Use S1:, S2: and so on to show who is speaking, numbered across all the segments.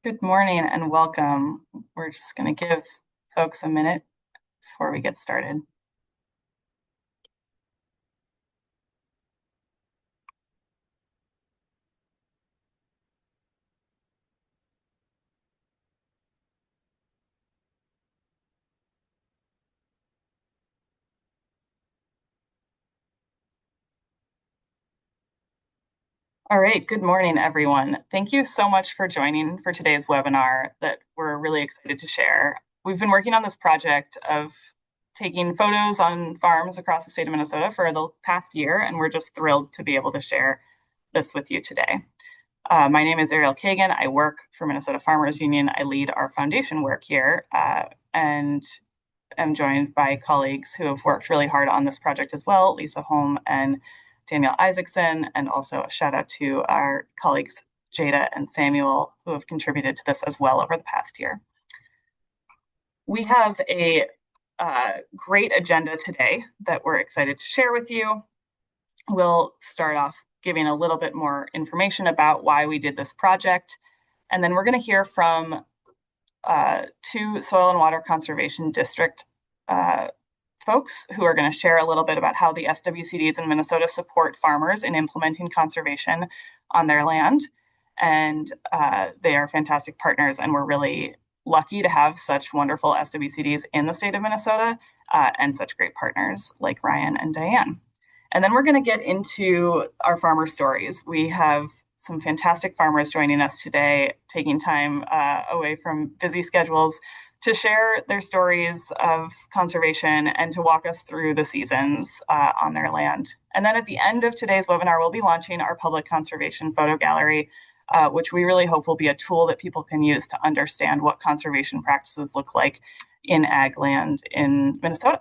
S1: Good morning and welcome. We're just going to give folks a minute before we get started. All right, good morning, everyone. Thank you so much for joining for today's webinar that we're really excited to share. We've been working on this project of taking photos on farms across the state of Minnesota for the past year, and we're just thrilled to be able to share this with you today. My name is Ariel Kagan. I work for Minnesota Farmers Union. I lead our foundation work here, and am joined by colleagues who have worked really hard on this project as well, Lisa Holm and Danielle Isaacson, and also a shout out to our colleagues Jada and Samuel, who have contributed to this as well over the past year. We have a great agenda today that we're excited to share with you. We'll start off giving a little bit more information about why we did this project, and then we're going to hear from two Soil and Water Conservation District folks who are going to share a little bit about how the SWCDs in Minnesota support farmers in implementing conservation on their land. And they are fantastic partners, and we're really lucky to have such wonderful SWCDs in the state of Minnesota and such great partners like Ryan and Diane. And then we're going to get into our farmer stories. We have some fantastic farmers joining us today, taking time away from busy schedules to share their stories of conservation and to walk us through the seasons on their land. And then at the end of today's webinar, we'll be launching our public conservation photo gallery, which we really hope will be a tool that people can use to understand what conservation practices look like in ag land in Minnesota.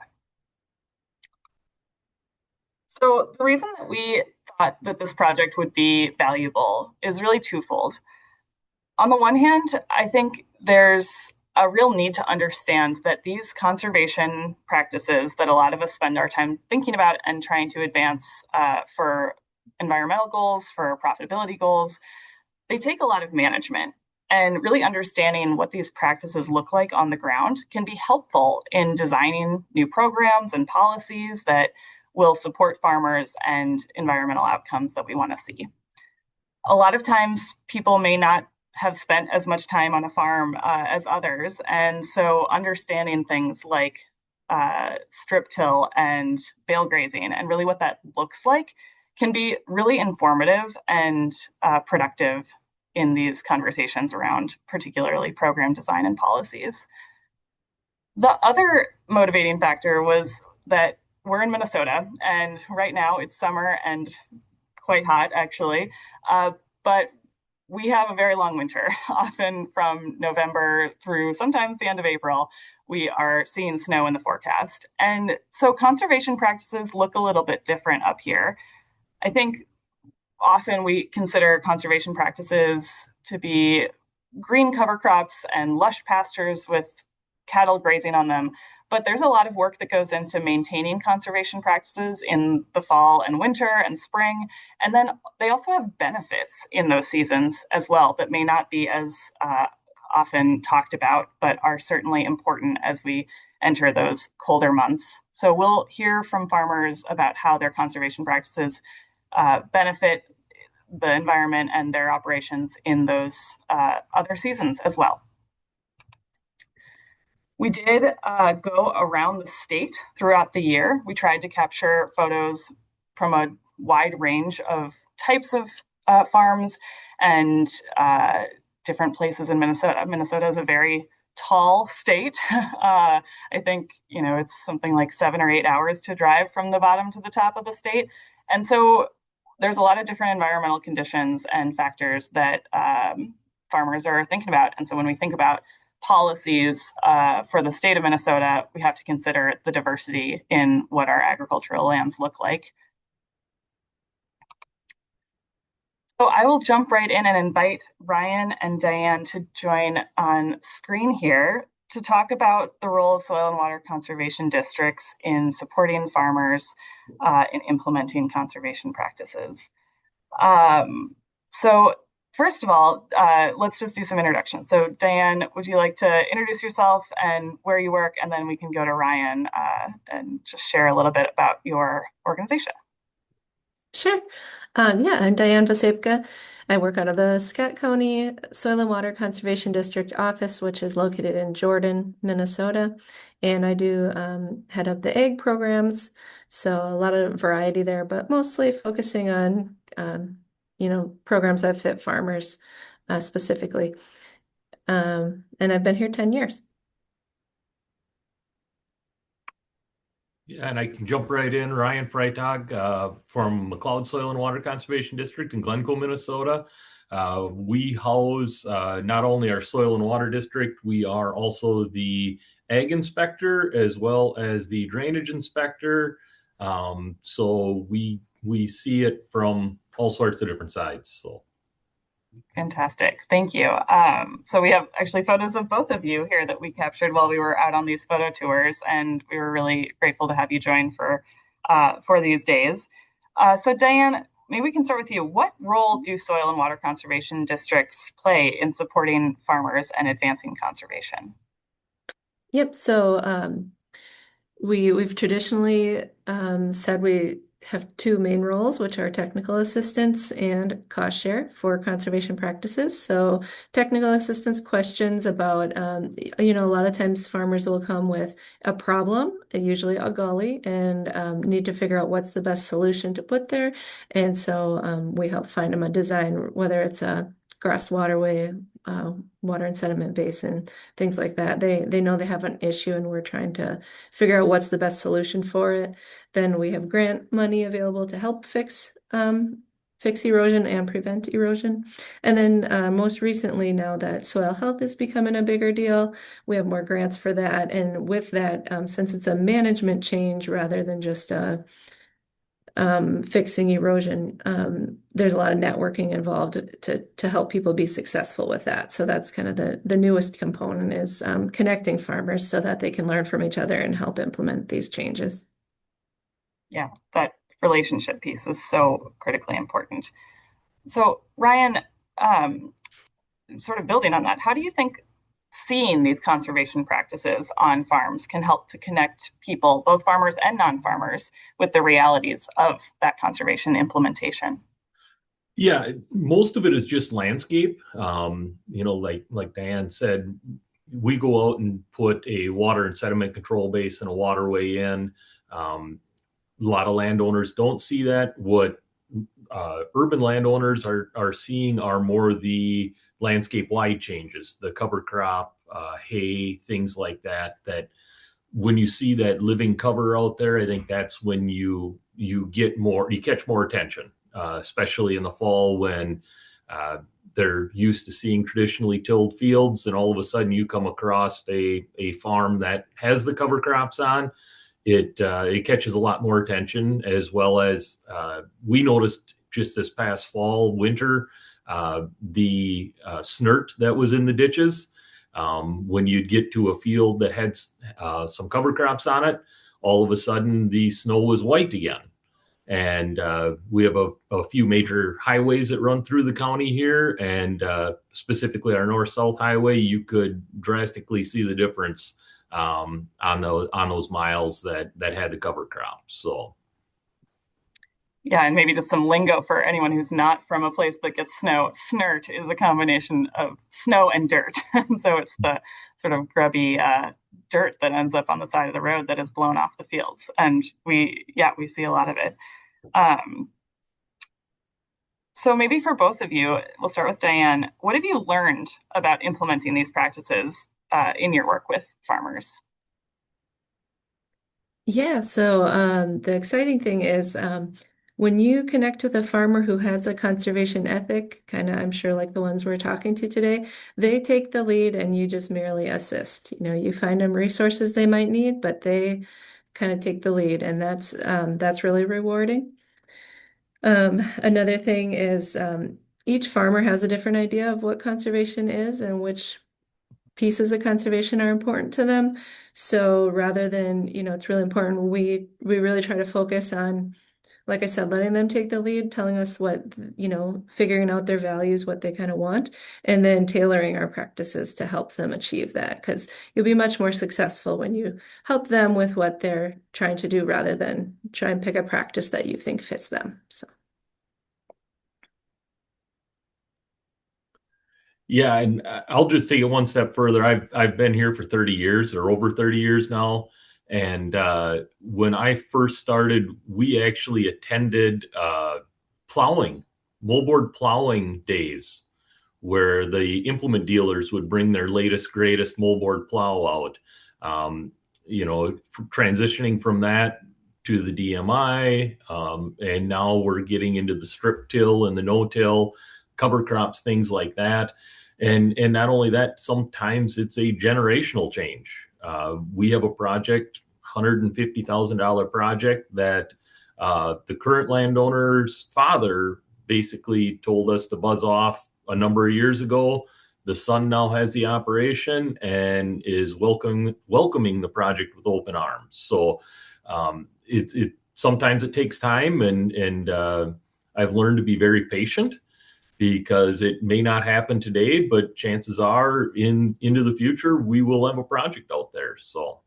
S1: So the reason that we thought that this project would be valuable is really twofold. On the one hand, I think there's a real need to understand that these conservation practices that a lot of us spend our time thinking about and trying to advance for environmental goals, for profitability goals, they take a lot of management. And really understanding what these practices look like on the ground can be helpful in designing new programs and policies that will support farmers and environmental outcomes that we want to see. A lot of times, people may not have spent as much time on a farm as others. And so understanding things like strip-till and bale grazing and really what that looks like can be really informative and productive in these conversations around particularly program design and policies. The other motivating factor was that we're in Minnesota, and right now it's summer and quite hot, actually. But we have a very long winter, often from November through sometimes the end of April. We are seeing snow in the forecast. And so conservation practices look a little bit different up here. I think often we consider conservation practices to be green cover crops and lush pastures with cattle grazing on them. But there's a lot of work that goes into maintaining conservation practices in the fall and winter and spring. And then they also have benefits in those seasons as well that may not be as often talked about, but are certainly important as we enter those colder months. So we'll hear from farmers about how their conservation practices benefit the environment and their operations in those other seasons as well. We did go around the state throughout the year. We tried to capture photos from a wide range of types of farms and different places in Minnesota. Minnesota is a very tall state. I think, it's something like 7 or 8 hours to drive from the bottom to the top of the state. And so there's a lot of different environmental conditions and factors that farmers are thinking about. And so when we think about policies for the state of Minnesota, we have to consider the diversity in what our agricultural lands look like. So I will jump right in and invite Ryan and Diane to join on screen here to talk about the role of soil and water conservation districts in supporting farmers in implementing conservation practices. So First of all, let's just do some introductions. So, Diane, would you like to introduce yourself and where you work, and then we can go to Ryan and just share a little bit about your organization.
S2: Sure. Yeah, I'm Diane Vasepka. I work out of the Scott County Soil and Water Conservation District office, which is located in Jordan, Minnesota. And I do head up the ag programs. So a lot of variety there, but mostly focusing on, programs that fit farmers specifically. And I've been here 10 years.
S3: Yeah, and I can jump right in. Ryan Freitag from McLeod Soil and Water Conservation District in Glencoe, Minnesota. We house not only our soil and water district, we are also the ag inspector as well as the drainage inspector. So we see it from all sorts of different sides. So
S1: Fantastic. Thank you. So we have actually photos of both of you here that we captured while we were out on these photo tours, and we were really grateful to have you join for these days. So Diane, maybe we can start with you. What role do soil and water conservation districts play in supporting farmers and advancing conservation?
S2: Yep. So we've traditionally said we have two main roles, which are technical assistance and cost share for conservation practices. So technical assistance questions about, a lot of times farmers will come with a problem, usually a gully, and need to figure out what's the best solution to put there. And so we help find them a design, whether it's a grass waterway, water and sediment basin, things like that. They know they have an issue and we're trying to figure out what's the best solution for it. Then we have grant money available to help fix erosion and prevent erosion. And then most recently, now that soil health is becoming a bigger deal, we have more grants for that. And with that, since it's a management change rather than just fixing erosion, there's a lot of networking involved to help people be successful with that. So that's kind of the newest component is connecting farmers so that they can learn from each other and help implement these changes.
S1: Yeah, that relationship piece is so critically important. So, Ryan, um, sort of building on that, how do you think seeing these conservation practices on farms can help to connect people, both farmers and non-farmers, with the realities of that conservation implementation?
S3: yeah, most of it is just landscape. Like Diane said, we go out and put a water and sediment control base and a waterway in. A lot of landowners don't see that. What urban landowners are seeing are more the landscape wide changes, the cover crop, hay, things like that. That when you see that living cover out there, I think that's when you catch more attention, especially in the fall when uh, they're used to seeing traditionally tilled fields, and all of a sudden you come across a farm that has the cover crops on. It catches a lot more attention, as well as we noticed just this past fall, winter, the snert that was in the ditches. When you'd get to a field that had some cover crops on it, all of a sudden the snow was white again. And we have a few major highways that run through the county here, and specifically our north-south highway. You could drastically see the difference on those miles that had the cover crops. So
S1: Yeah, and maybe just some lingo for anyone who's not from a place that gets snow. Snert is a combination of snow and dirt. So it's the sort of grubby dirt that ends up on the side of the road that is blown off the fields. And we see a lot of it. Um, so maybe for both of you, we'll start with Diane. What have you learned about implementing these practices in your work with farmers?
S2: Yeah, so the exciting thing is when you connect with a farmer who has a conservation ethic, kind of, I'm sure like the ones we're talking to today, they take the lead and you just merely assist. You find them resources they might need, but they kind of take the lead, and that's really rewarding. Another thing is each farmer has a different idea of what conservation is and which pieces of conservation are important to them. So rather than, it's really important, we really try to focus on like I said, letting them take the lead, telling us what, figuring out their values, what they kind of want, and then tailoring our practices to help them achieve that. Because you'll be much more successful when you help them with what they're trying to do rather than try and pick a practice that you think fits them. So.
S3: Yeah, and I'll just take it one step further. I've been here for 30 years or over 30 years now. And when I first started, we actually attended plowing, moldboard plowing days, where the implement dealers would bring their latest, greatest moldboard plow out. Um, transitioning from that to the DMI, and now we're getting into the strip till and the no till, cover crops, things like that. And not only that, sometimes it's a generational change. We have a project, $150,000 project that the current landowner's father basically told us to buzz off a number of years ago. The son now has the operation and is welcoming the project with open arms. So it sometimes it takes time, and I've learned to be very patient, because it may not happen today, but chances are into the future, we will have a project out there. So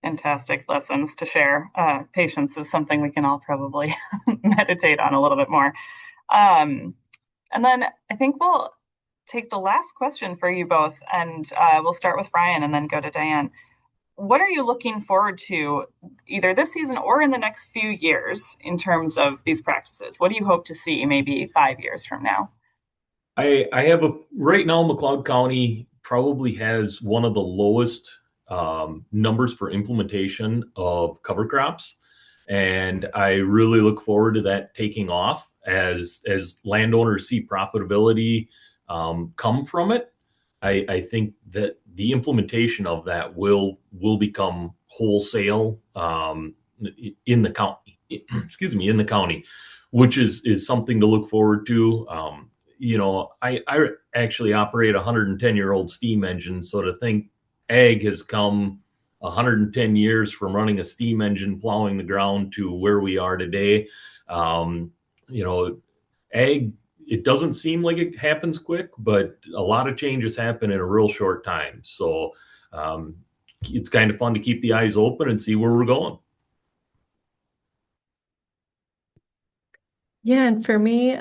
S1: Fantastic lessons to share. Patience is something we can all probably meditate on a little bit more. Um, and then I think we'll take the last question for you both, and we'll start with Brian and then go to Diane. What are you looking forward to either this season or in the next few years in terms of these practices? What do you hope to see maybe 5 years from now?
S3: I have right now, McLeod County probably has one of the lowest numbers for implementation of cover crops. And I really look forward to that taking off as landowners see profitability come from it. I think that the implementation of that will become wholesale in the county. Excuse me, in the county, which is something to look forward to. I actually operate a 110-year-old steam engine, so to think ag has come 110 years from running a steam engine plowing the ground to where we are today. Um, Ag, it doesn't seem like it happens quick, but a lot of changes happen in a real short time. So it's kind of fun to keep the eyes open and see where we're going.
S2: Yeah, and for me,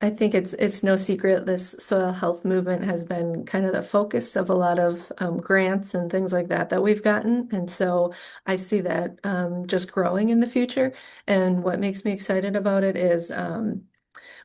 S2: I think it's no secret this soil health movement has been kind of the focus of a lot of grants and things like that we've gotten. And so I see that just growing in the future. And what makes me excited about it is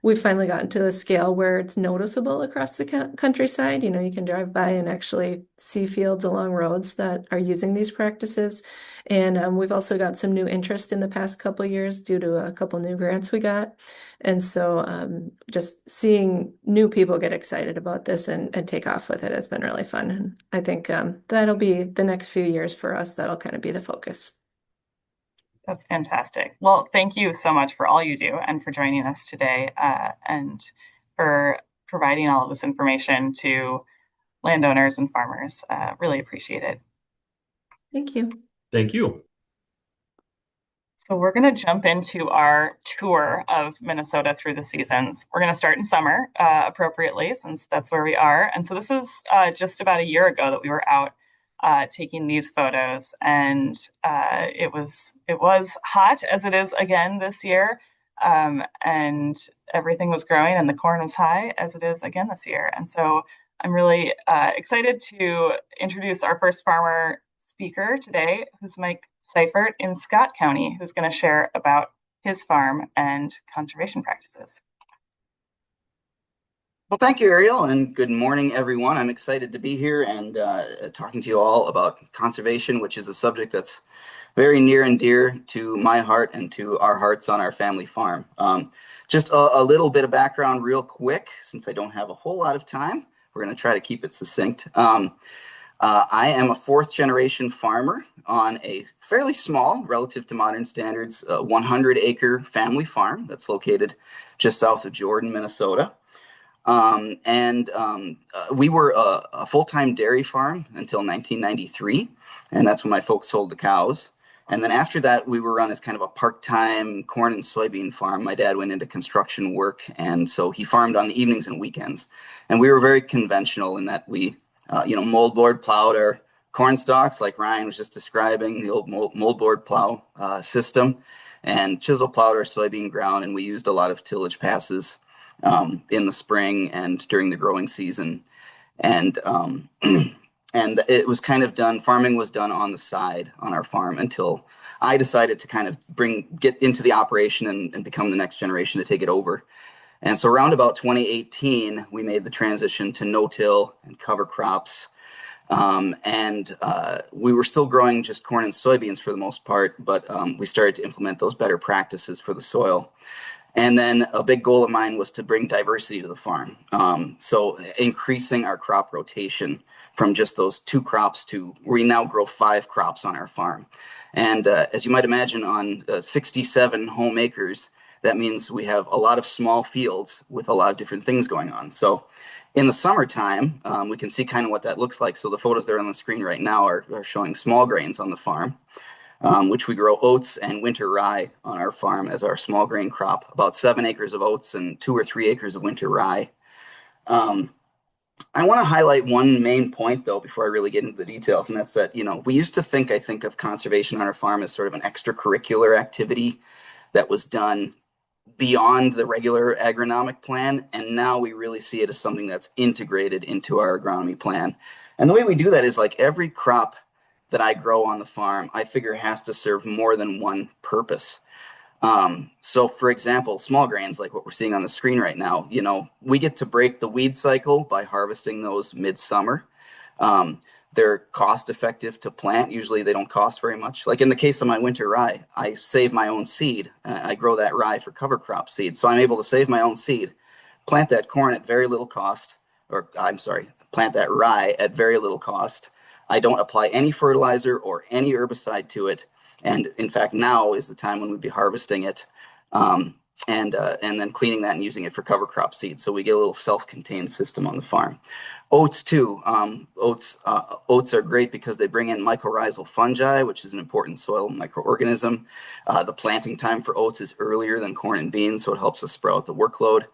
S2: we've finally gotten to a scale where it's noticeable across the countryside. You can drive by and actually see fields along roads that are using these practices. And we've also got some new interest in the past couple years due to a couple new grants we got. And so just seeing new people get excited about this and take off with it has been really fun. And I think that'll be the next few years for us. That'll kind of be the focus.
S1: That's fantastic. Well, thank you so much for all you do and for joining us today and for providing all of this information to landowners and farmers. Really appreciate it.
S2: Thank you.
S3: Thank you.
S1: So we're going to jump into our tour of Minnesota through the seasons. We're going to start in summer appropriately, since that's where we are. And so this is just about a year ago that we were out taking these photos, and it was hot, as it is again this year, and everything was growing, and the corn was high, as it is again this year. And so I'm really excited to introduce our first farmer speaker today, who's Mike Seifert in Scott County, who's going to share about his farm and conservation practices.
S4: Well, thank you, Ariel, and good morning, everyone. I'm excited to be here and talking to you all about conservation, which is a subject that's very near and dear to my heart and to our hearts on our family farm. Just a little bit of background real quick, since I don't have a whole lot of time. We're going to try to keep it succinct. I am a fourth-generation farmer on a fairly small, relative to modern standards, 100-acre family farm that's located just south of Jordan, Minnesota. We were a full-time dairy farm until 1993, and that's when my folks sold the cows. And then after that, we were run as kind of a part-time corn and soybean farm. My dad went into construction work, and so he farmed on the evenings and weekends. And we were very conventional in that we, moldboard plowed our corn stalks, like Ryan was just describing, the old moldboard plow system, and chisel plowed our soybean ground. And we used a lot of tillage passes in the spring and during the growing season. And and it was kind of done, farming was done on the side on our farm until I decided to kind of get into the operation and become the next generation to take it over. And so around about 2018, we made the transition to no-till and cover crops. We were still growing just corn and soybeans for the most part, but we started to implement those better practices for the soil. And then a big goal of mine was to bring diversity to the farm. So increasing our crop rotation from just those 2 crops to we now grow 5 crops on our farm. And as you might imagine, on 67 home acres, that means we have a lot of small fields with a lot of different things going on. So in the summertime, we can see kind of what that looks like. So the photos that are on the screen right now are showing small grains on the farm. Which we grow oats and winter rye on our farm as our small grain crop, about 7 acres of oats and 2 or 3 acres of winter rye. I want to highlight one main point, though, before I really get into the details, and that's that, we used to think, I think, of conservation on our farm as sort of an extracurricular activity that was done beyond the regular agronomic plan, and now we really see it as something that's integrated into our agronomy plan. And the way we do that is like every crop that I grow on the farm, I figure has to serve more than one purpose. So for example, small grains, like what we're seeing on the screen right now, we get to break the weed cycle by harvesting those midsummer. They're cost effective to plant. Usually they don't cost very much. Like in the case of my winter rye, I save my own seed. I grow that rye for cover crop seed. So I'm able to save my own seed, plant that corn at very little cost, plant that rye at very little cost. I don't apply any fertilizer or any herbicide to it. And in fact, now is the time when we'd be harvesting it and then cleaning that and using it for cover crop seed. So we get a little self-contained system on the farm. Oats too. Oats are great because they bring in mycorrhizal fungi, which is an important soil microorganism. The planting time for oats is earlier than corn and beans, so it helps us sprout the workload.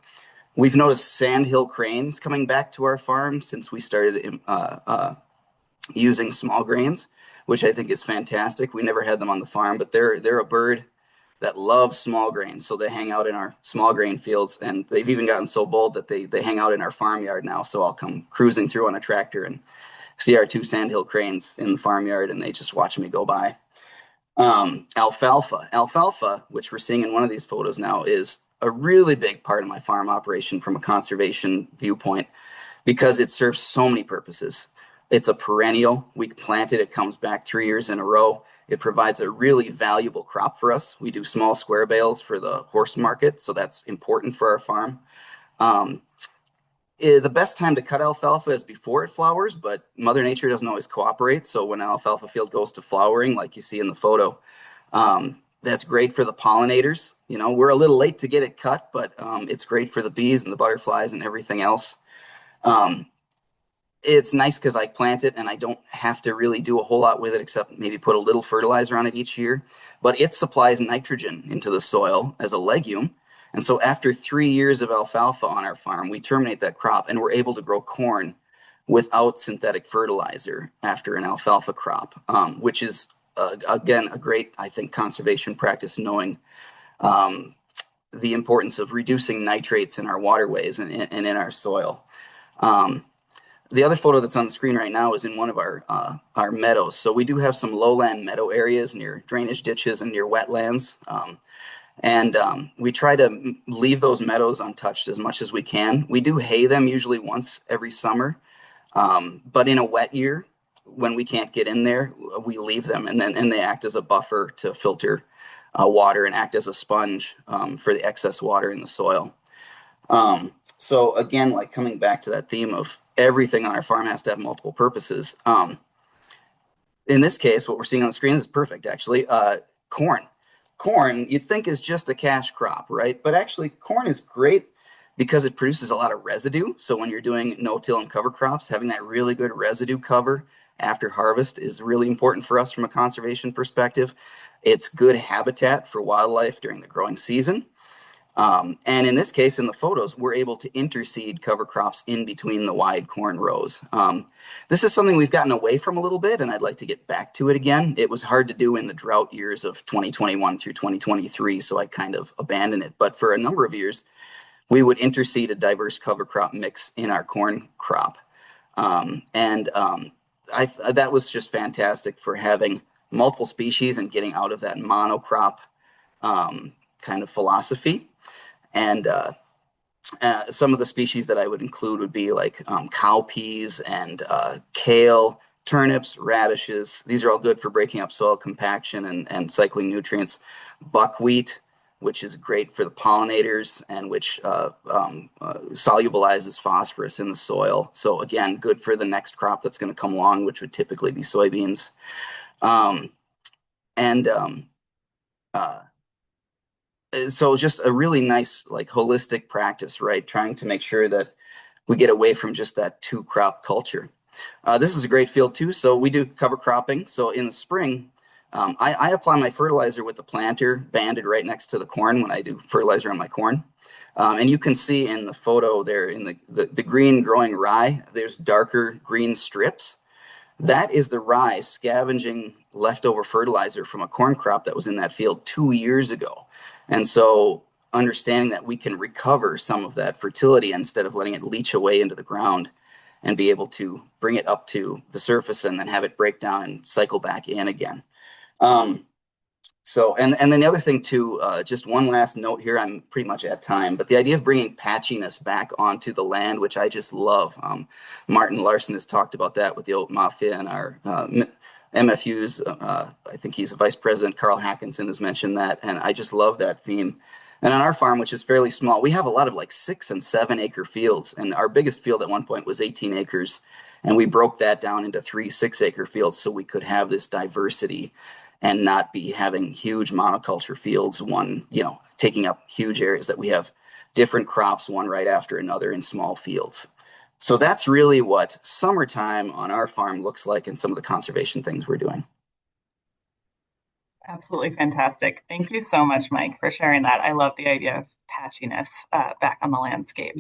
S4: We've noticed sandhill cranes coming back to our farm since we started using small grains, which I think is fantastic. We never had them on the farm, but they're a bird that loves small grains. So they hang out in our small grain fields, and they've even gotten so bold that they hang out in our farmyard now. So I'll come cruising through on a tractor and see our 2 sandhill cranes in the farmyard, and they just watch me go by. Alfalfa, which we're seeing in one of these photos now, is a really big part of my farm operation from a conservation viewpoint because it serves so many purposes. It's a perennial. We plant it. It comes back 3 years in a row. It provides a really valuable crop for us. We do small square bales for the horse market, so that's important for our farm. The best time to cut alfalfa is before it flowers, but Mother Nature doesn't always cooperate. So when an alfalfa field goes to flowering, like you see in the photo, that's great for the pollinators. We're a little late to get it cut, but it's great for the bees and the butterflies and everything else. It's nice because I plant it and I don't have to really do a whole lot with it except maybe put a little fertilizer on it each year. But it supplies nitrogen into the soil as a legume. And so after 3 years of alfalfa on our farm, we terminate that crop and we're able to grow corn without synthetic fertilizer after an alfalfa crop, which is, again, a great, I think, conservation practice, knowing the importance of reducing nitrates in our waterways and in our soil. The other photo that's on the screen right now is in one of our meadows. So we do have some lowland meadow areas near drainage ditches and near wetlands. We try to leave those meadows untouched as much as we can. We do hay them usually once every summer. But in a wet year, when we can't get in there, we leave them and they act as a buffer to filter water and act as a sponge for the excess water in the soil. So again, like coming back to that theme of everything on our farm has to have multiple purposes. In this case, what we're seeing on the screen is perfect, actually. Corn. Corn, you'd think is just a cash crop, right? But actually, corn is great because it produces a lot of residue. So when you're doing no-till and cover crops, having that really good residue cover after harvest is really important for us from a conservation perspective. It's good habitat for wildlife during the growing season. And in this case, in the photos, we're able to interseed cover crops in between the wide corn rows. This is something we've gotten away from a little bit, and I'd like to get back to it again. It was hard to do in the drought years of 2021 through 2023, so I kind of abandoned it. But for a number of years, we would interseed a diverse cover crop mix in our corn crop. That was just fantastic for having multiple species and getting out of that monocrop kind of philosophy. And some of the species that I would include would be like cowpeas and kale, turnips, radishes. These are all good for breaking up soil compaction and cycling nutrients. Buckwheat, which is great for the pollinators and which solubilizes phosphorus in the soil. So again, good for the next crop that's going to come along, which would typically be soybeans. So just a really nice, like, holistic practice, right? Trying to make sure that we get away from just that two crop culture. This is a great field too. So we do cover cropping. So in the spring, I apply my fertilizer with the planter banded right next to the corn when I do fertilizer on my corn. And you can see in the photo there in the green growing rye, there's darker green strips. That is the rye scavenging leftover fertilizer from a corn crop that was in that field 2 years ago. And so understanding that we can recover some of that fertility instead of letting it leach away into the ground and be able to bring it up to the surface and then have it break down and cycle back in again. And then the other thing too, just one last note here, I'm pretty much at time, but the idea of bringing patchiness back onto the land, which I just love. Martin Larson has talked about that with the Oat Mafia and our MFUs. I think he's a vice president. Carl Hackinson has mentioned that, and I just love that theme. And on our farm, which is fairly small, we have a lot of like 6 and 7 acre fields, and our biggest field at one point was 18 acres, and we broke that down into 3 6-acre fields so we could have this diversity and not be having huge monoculture fields, one, taking up huge areas, that we have different crops, one right after another in small fields. So that's really what summertime on our farm looks like and some of the conservation things we're doing.
S1: Absolutely fantastic. Thank you so much, Mike, for sharing that. I love the idea of patchiness back on the landscape.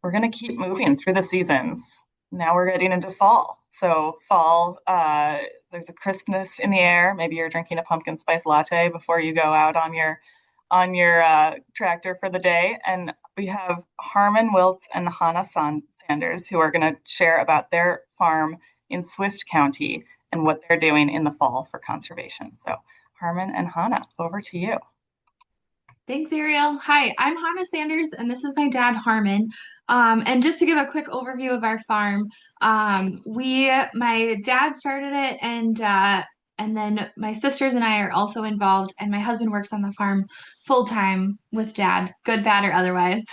S1: We're going to keep moving through the seasons. Now we're getting into fall. So fall, there's a crispness in the air. Maybe you're drinking a pumpkin spice latte before you go out on your tractor for the day. And we have Harmon Wiltz and Hannah Sanders, who are going to share about their farm in Swift County and what they're doing in the fall for conservation. So Harmon and Hannah, over to you.
S5: Thanks, Ariel. Hi, I'm Hannah Sanders, and this is my dad, Harmon. And just to give a quick overview of our farm, my dad started it, and then my sisters and I are also involved, and my husband works on the farm full time with dad, good, bad, or otherwise.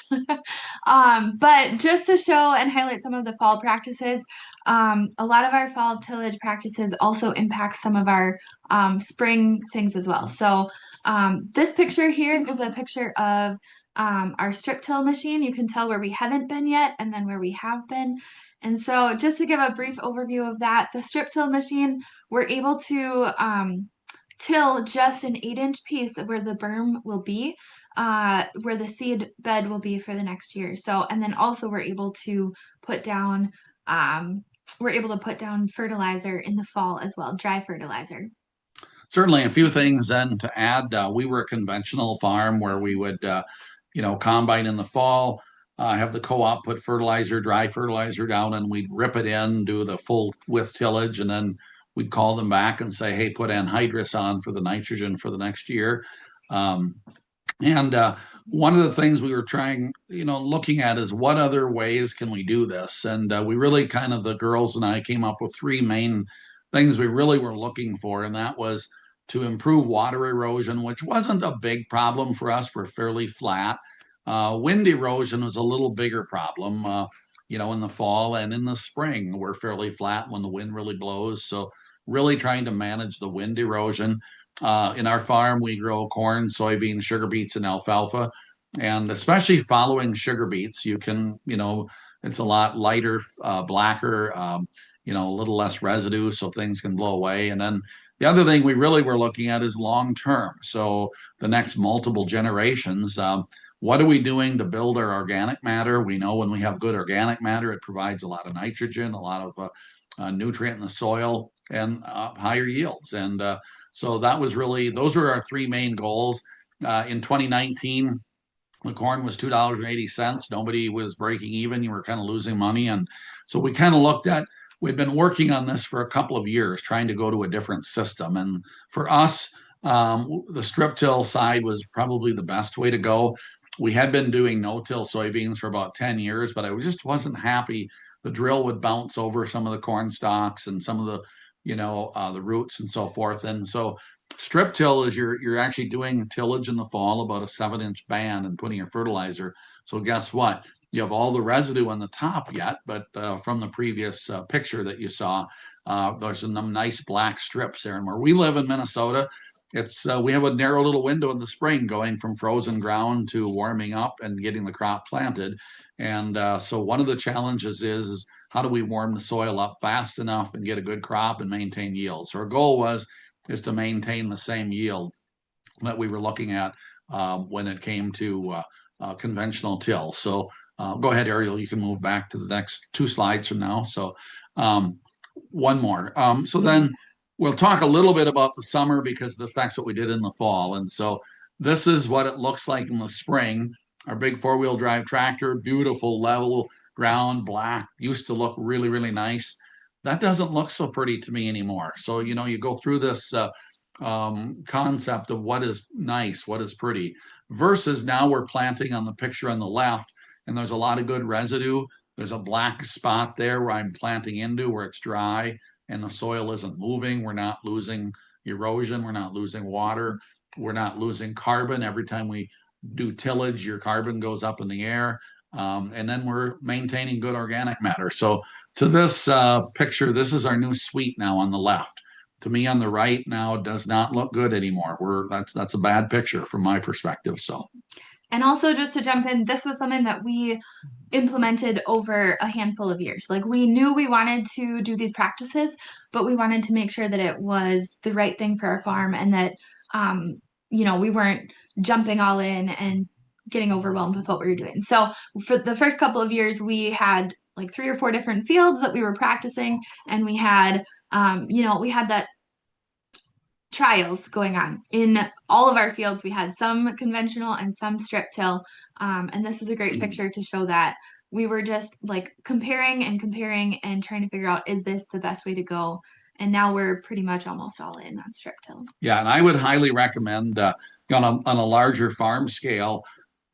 S5: But just to show and highlight some of the fall practices, a lot of our fall tillage practices also impact some of our spring things as well. So this picture here is a picture of our strip-till machine. You can tell where we haven't been yet and then where we have been. And so just to give a brief overview of that, the strip-till machine, we're able to till just an 8-inch piece of where the berm will be, where the seed bed will be for the next year. So, and then also we're able to put down fertilizer in the fall as well, dry fertilizer.
S6: Certainly a few things then to add. We were a conventional farm where we would, combine in the fall, have the co-op put dry fertilizer down, and we'd rip it in, do the full width tillage, and then we'd call them back and say, hey, put anhydrous on for the nitrogen for the next year. And one of the things we were looking at is what other ways can we do this? And we really the girls and I came up with 3 main things we really were looking for, and that was to improve water erosion, which wasn't a big problem for us. We're fairly flat. Wind erosion was a little bigger problem, in the fall, and in the spring, we're fairly flat when the wind really blows. So really trying to manage the wind erosion. In our farm, we grow corn, soybeans, sugar beets, and alfalfa. And especially following sugar beets, you can, It's a lot lighter, blacker, a little less residue so things can blow away. And then the other thing we really were looking at is long term. So the next multiple generations, what are we doing to build our organic matter? We know when we have good organic matter, it provides a lot of nitrogen, a lot of nutrient in the soil, and higher yields. And so that was really, those were our three main goals. In 2019, the corn was $2.80. Nobody was breaking even. You were kind of losing money. And so we kind of looked at, we'd been working on this for a couple of years, trying to go to a different system. And for us, the strip till side was probably the best way to go. We had been doing no-till soybeans for about 10 years, but I just wasn't happy. The drill would bounce over some of the corn stalks and some of the, the roots and so forth. And so strip till is you're actually doing tillage in the fall, about a 7-inch band, and putting your fertilizer. So guess what? You have all the residue on the top yet, but from the previous picture that you saw, there's some nice black strips there. And where we live in Minnesota, it's we have a narrow little window in the spring going from frozen ground to warming up and getting the crop planted. And so one of the challenges is how do we warm the soil up fast enough and get a good crop and maintain yield? So our goal is to maintain the same yield that we were looking at when it came to conventional till. So go ahead, Ariel, you can move back to the next 2 slides from now. So one more. So then we'll talk a little bit about the summer because of the effects that we did in the fall. And so this is what it looks like in the spring. Our big 4-wheel drive tractor, beautiful level ground, black, used to look really, really nice. That doesn't look so pretty to me anymore. So, you go through this concept of what is nice, what is pretty, versus now we're planting on the picture on the left, and there's a lot of good residue. There's a black spot there where I'm planting into, where it's dry and the soil isn't moving. We're not losing erosion. We're not losing water. We're not losing carbon. Every time we do tillage, your carbon goes up in the air. And then we're maintaining good organic matter. So to this picture, this is our new suite now on the left. To me, on the right now, does not look good anymore. That's a bad picture from my perspective. So,
S5: and also just to jump in, this was something that we implemented over a handful of years. Like we knew we wanted to do these practices, but we wanted to make sure that it was the right thing for our farm and that, we weren't jumping all in and getting overwhelmed with what we were doing. So for the first couple of years, we had like 3 or 4 different fields that we were practicing, and we had, we had that trials going on in all of our fields. We had some conventional and some strip till, and this is a great picture to show that we were just like comparing and trying to figure out, is this the best way to go? And now we're pretty much almost all in on strip till.
S6: Yeah, and I would highly recommend on a larger farm scale,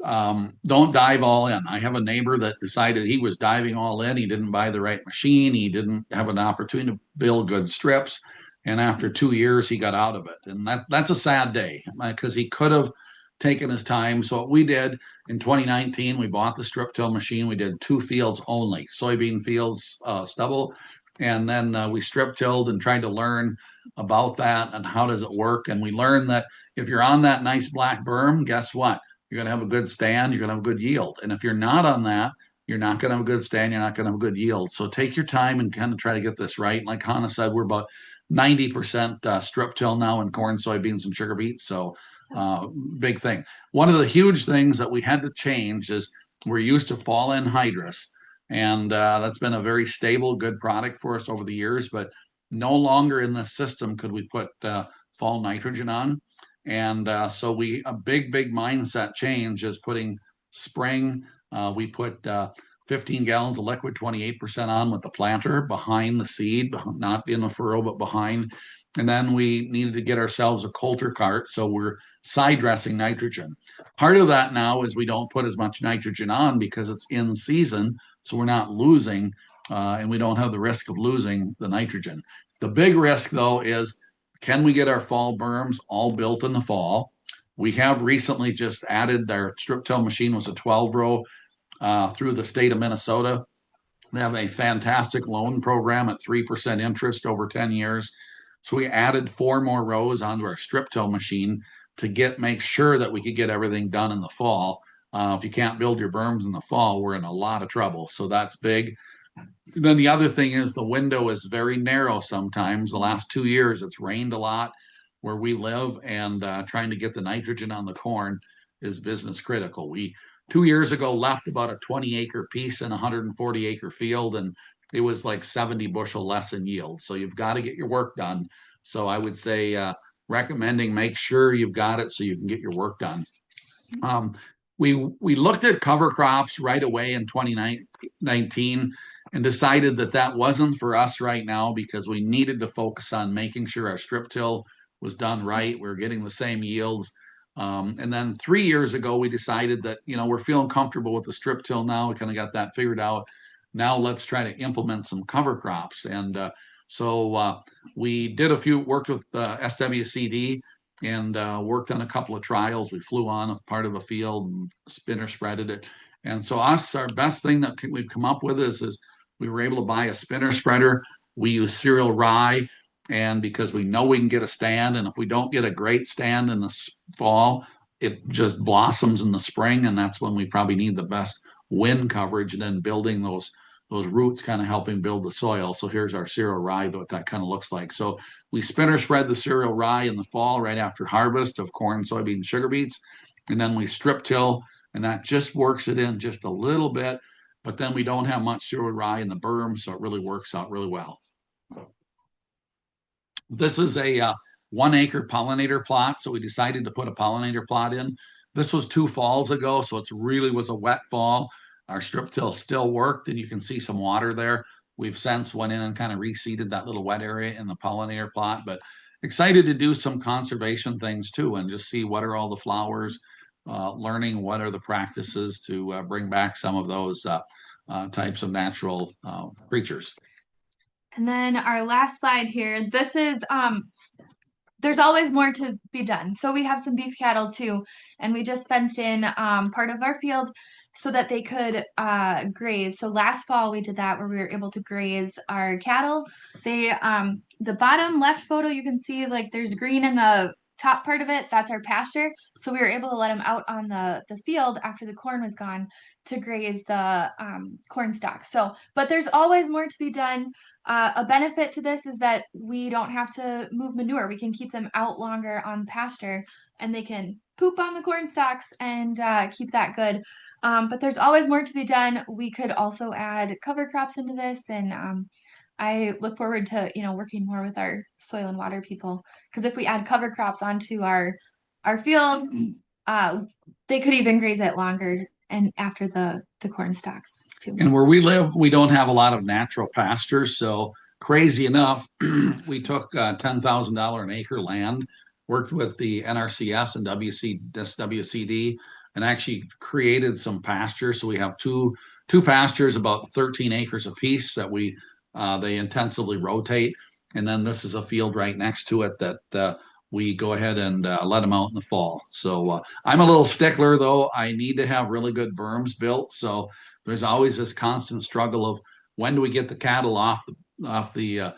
S6: don't dive all in. I have a neighbor that decided he was diving all in. He didn't buy the right machine. He didn't have an opportunity to build good strips. And after 2 years, he got out of it. And that's a sad day because he could have taken his time. So what we did in 2019, we bought the strip till machine. We did 2 fields only, soybean fields, stubble. And then we strip tilled and tried to learn about that and how does it work. And we learned that if you're on that nice black berm, guess what? You're going to have a good stand. You're going to have a good yield. And if you're not on that, you're not going to have a good stand. You're not going to have a good yield. So take your time and kind of try to get this right. Like Hannah said, we're about 90% strip till now in corn, soybeans, and sugar beets. So big thing. One of the huge things that we had to change is we're used to fall anhydrous. And that's been a very stable, good product for us over the years. But no longer in this system could we put fall nitrogen on. And so a big mindset change is putting spring. We put 15 gallons of liquid, 28% on with the planter behind the seed, not in the furrow, but behind. And then we needed to get ourselves a coulter cart. So we're side dressing nitrogen. Part of that now is we don't put as much nitrogen on because it's in season. So we're not losing and we don't have the risk of losing the nitrogen. The big risk, though, is can we get our fall berms all built in the fall? We have recently just added, our strip till machine was a 12-row through the state of Minnesota. They have a fantastic loan program at 3% interest over 10 years. So we added 4 more rows onto our strip till machine to make sure that we could get everything done in the fall. If you can't build your berms in the fall, we're in a lot of trouble. So that's big. Then the other thing is the window is very narrow sometimes. The last 2 years, it's rained a lot where we live, and trying to get the nitrogen on the corn is business critical. We 2 years ago left about a 20-acre piece in a 140-acre field, and it was like 70 bushel less in yield. So you've got to get your work done. So I would say recommending make sure you've got it so you can get your work done. Um, we looked at cover crops right away in 2019 and decided that that wasn't for us right now because we needed to focus on making sure our strip till was done right. We were getting the same yields. And then 3 years ago, we decided that, we're feeling comfortable with the strip till now. We kind of got that figured out. Now let's try to implement some cover crops. And so we did worked with SWCD and worked on a couple of trials. We flew on a part of a field and spinner spreaded it. And so our best thing that we've come up with is we were able to buy a spinner spreader. We use cereal rye, and because we know we can get a stand, and if we don't get a great stand in the fall, it just blossoms in the spring, and that's when we probably need the best wind coverage, and then building those roots, kind of helping build the soil. So here's our cereal rye, what that kind of looks like. So we spinner spread the cereal rye in the fall right after harvest of corn, soybeans, sugar beets, and then we strip till, and that just works it in just a little bit, but then we don't have much cereal rye in the berm, so it really works out really well. This is a 1 acre pollinator plot, so we decided to put a pollinator plot in. This was 2 falls ago, so it really was a wet fall. Our strip till still worked, and you can see some water there. We've since went in and kind of reseeded that little wet area in the pollinator plot, but excited to do some conservation things too and just see what are all the flowers, learning what are the practices to bring back some of those types of natural creatures.
S5: And then our last slide here, this is there's always more to be done. So we have some beef cattle too, and we just fenced in part of our field so that they could graze. So last fall we did that where we were able to graze our cattle. They the bottom left photo you can see like there's green in the top part of it. That's our pasture. So we were able to let them out on the field after the corn was gone to graze the corn stalks. So, but there's always more to be done. A benefit to this is that we don't have to move manure. We can keep them out longer on pasture and they can poop on the corn stalks and keep that good. But there's always more to be done. We could also add cover crops into this, and I look forward to working more with our soil and water people, because if we add cover crops onto our field, they could even graze it longer and after the corn stalks too.
S6: And where we live, we don't have a lot of natural pastures. So crazy enough, we took $10,000 an acre land, worked with the NRCS and WCD, and actually created some pastures. So we have two pastures, about 13 acres apiece that they intensively rotate. And then this is a field right next to it that we go ahead and let them out in the fall. So I'm a little stickler, though. I need to have really good berms built. So there's always this constant struggle of when do we get the cattle off the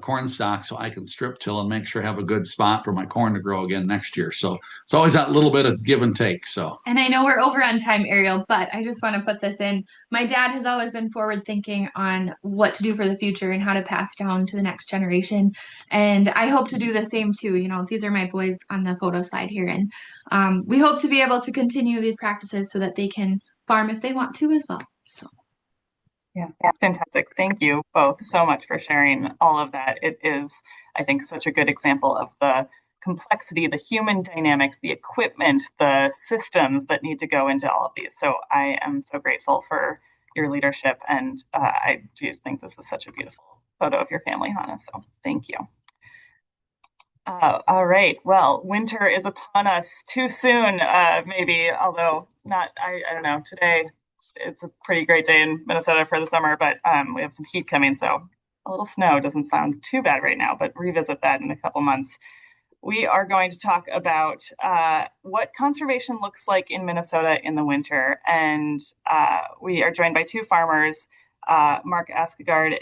S6: corn stalk so I can strip till and make sure I have a good spot for my corn to grow again next year. So it's always that little bit of give and take. So,
S5: and I know we're over on time, Ariel, but I just want to put this in. My dad has always been forward thinking on what to do for the future and how to pass down to the next generation. And I hope to do the same too. These are my boys on the photo slide here. And we hope to be able to continue these practices so that they can farm if they want to as well. So.
S1: Yeah, fantastic. Thank you both so much for sharing all of that. It is, I think, such a good example of the complexity, the human dynamics, the equipment, the systems that need to go into all of these. So I am so grateful for your leadership, and I do think this is such a beautiful photo of your family, Hannah. So thank you. All right. Well, winter is upon us too soon, maybe, although not, I don't know, today it's a pretty great day in Minnesota for the summer, but we have some heat coming, so a little snow doesn't sound too bad right now, but revisit that in a couple months. We are going to talk about what conservation looks like in Minnesota in the winter, and we are joined by two farmers. Mark Askegard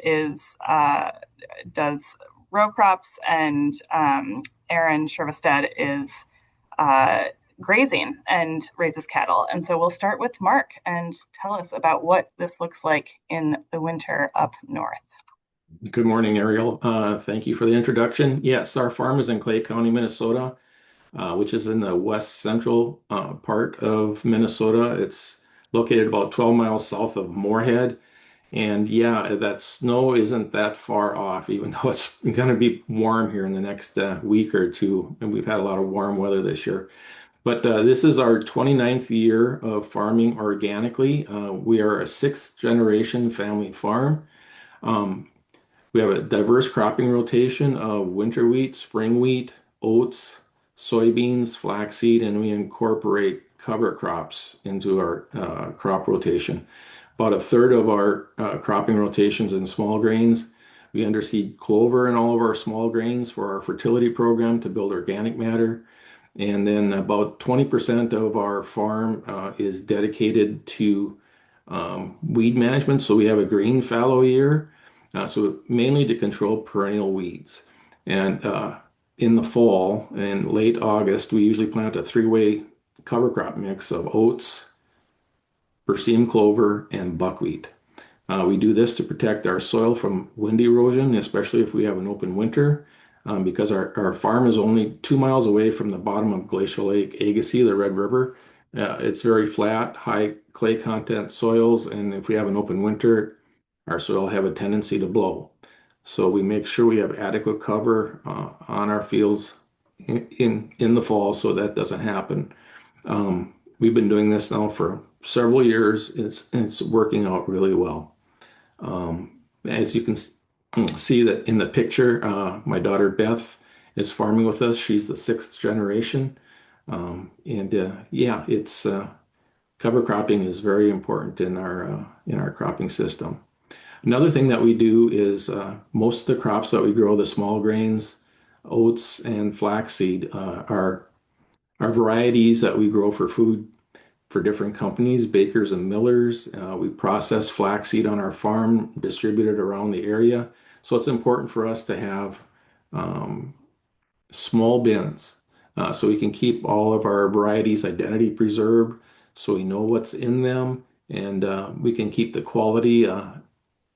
S1: does row crops, and Aaron Shervestead is grazing and raises cattle. And so we'll start with Mark and tell us about what this looks like in the winter up north.
S7: Good morning, Ariel. Thank you for the introduction. Yes, our farm is in Clay County, Minnesota, which is in the west central part of Minnesota. It's located about 12 miles south of Moorhead. And yeah, that snow isn't that far off, even though it's going to be warm here in the next week or two. And we've had a lot of warm weather this year. But this is our 29th year of farming organically. We are a sixth generation family farm. Um, we have a diverse cropping rotation of winter wheat, spring wheat, oats, soybeans, flaxseed, and we incorporate cover crops into our crop rotation. About a third of our cropping rotations in small grains. We underseed clover in all of our small grains for our fertility program to build organic matter. And then about 20% of our farm is dedicated to weed management. So we have a green fallow year, so mainly to control perennial weeds. And in the fall and late August, we usually plant a three-way cover crop mix of oats, persimmon clover, and buckwheat. We do this to protect our soil from wind erosion, especially if we have an open winter, because our farm is only 2 miles away from the bottom of Glacial Lake Agassiz, the Red River. It's very flat, high clay content soils, and if we have an open winter, our soil have a tendency to blow. So we make sure we have adequate cover on our fields in the fall so that doesn't happen. We've been doing this now for several years. It's working out really well. As you can see that in the picture, my daughter Beth is farming with us. She's the sixth generation. Yeah, it's cover cropping is very important in our cropping system. Another thing that we do is most of the crops that we grow, the small grains, oats, and flaxseed, are varieties that we grow for food for different companies, bakers and millers. We process flaxseed on our farm, distribute it around the area. So it's important for us to have small bins so we can keep all of our varieties identity preserved so we know what's in them and we can keep the quality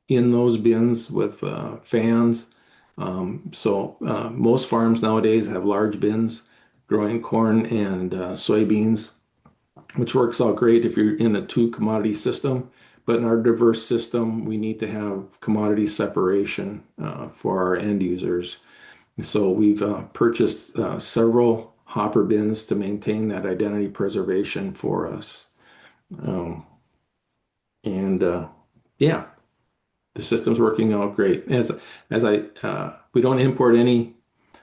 S7: in those bins with fans. Most farms nowadays have large bins growing corn and soybeans, which works out great if you're in a two commodity system. But in our diverse system, we need to have commodity separation for our end users. So we've purchased several hopper bins to maintain that identity preservation for us. Yeah, the system's working out great. We don't import any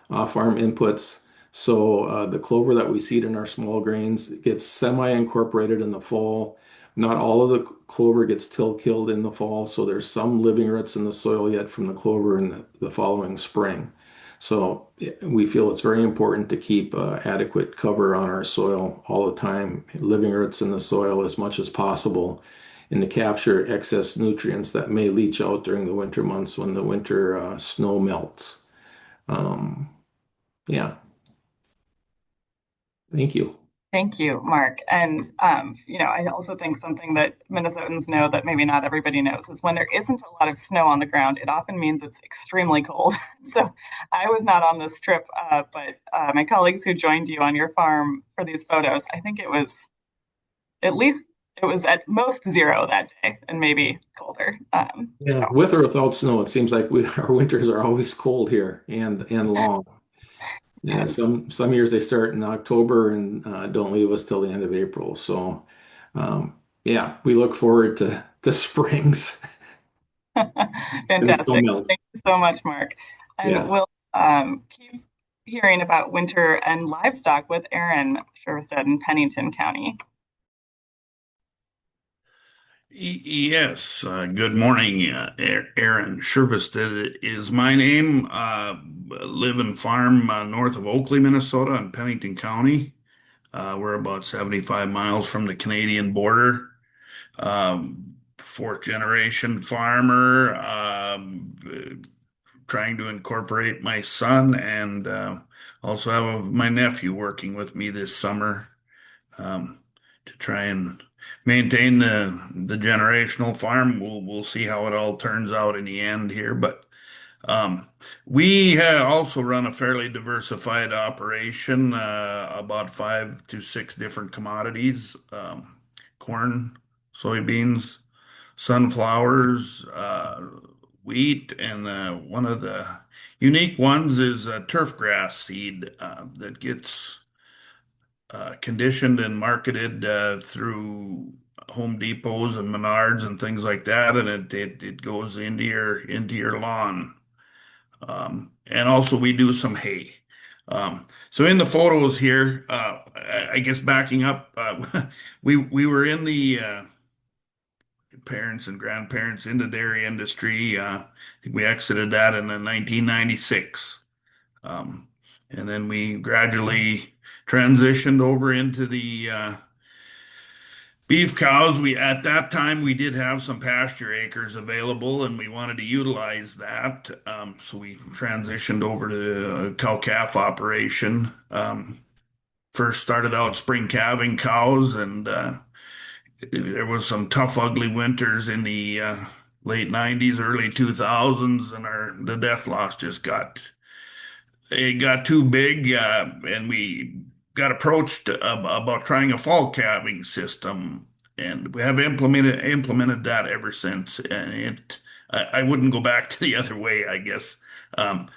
S7: off-farm inputs. So the clover that we seed in our small grains gets semi-incorporated in the fall. Not all of the clover gets till-killed in the fall, so there's some living roots in the soil yet from the clover in the following spring. So we feel it's very important to keep adequate cover on our soil all the time, living roots in the soil as much as possible, and to capture excess nutrients that may leach out during the winter months when the winter snow melts. Yeah. Thank you.
S1: Thank you, Mark. And, I also think something that Minnesotans know that maybe not everybody knows is when there isn't a lot of snow on the ground, it often means it's extremely cold. So I was not on this trip, but my colleagues who joined you on your farm for these photos, I think it was at most 0 that day and maybe colder.
S7: Yeah, with or without snow, it seems like our winters are always cold here and long. Yeah, some years they start in October and don't leave us till the end of April. So, yeah, we look forward to springs and snow
S1: Fantastic.
S7: melt.
S1: Thank you so much, Mark. And
S7: Yes.
S1: we'll keep hearing about winter and livestock with Aaron Shervestead in Pennington County.
S8: Yes, good morning. Aaron Shervestead is my name. Live and farm north of Oakley, Minnesota, in Pennington County. We're about 75 miles from the Canadian border. Fourth generation farmer, trying to incorporate my son and also have my nephew working with me this summer. to try and maintain the generational farm. We'll see how it all turns out in the end here, but we also run a fairly diversified operation, about 5 to 6 different commodities, corn, soybeans, sunflowers, wheat, and one of the unique ones is turf grass seed that gets conditioned and marketed through Home Depots and Menards and things like that, and it goes into your lawn. And also we do some hay. So in the photos here, I guess backing up, we were in the parents and grandparents in the dairy industry. I think we exited that in 1996. And then we gradually transitioned over into the beef cows. We at that time we did have some pasture acres available, and we wanted to utilize that. So we transitioned over to a cow-calf operation. First started out spring calving cows, and there was some tough, ugly winters in the late '90s, early 2000s, and the death loss just got too big, and we got approached about trying a fall calving system, and we have implemented that ever since. And I wouldn't go back to the other way, I guess.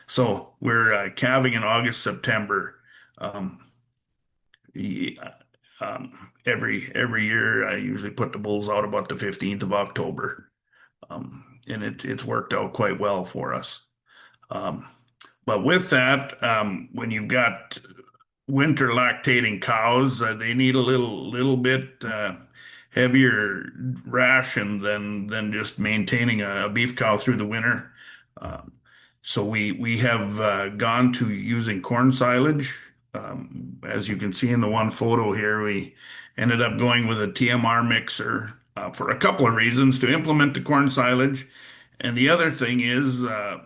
S8: So we're calving in August, September. Yeah, every year, I usually put the bulls out about the 15th of October, and it's worked out quite well for us. Um, but with that, when you've got winter lactating cows, they need a little bit heavier ration than just maintaining a beef cow through the winter. Um, so we have gone to using corn silage. As you can see in the one photo here, we ended up going with a TMR mixer for a couple of reasons: to implement the corn silage, and the other thing is the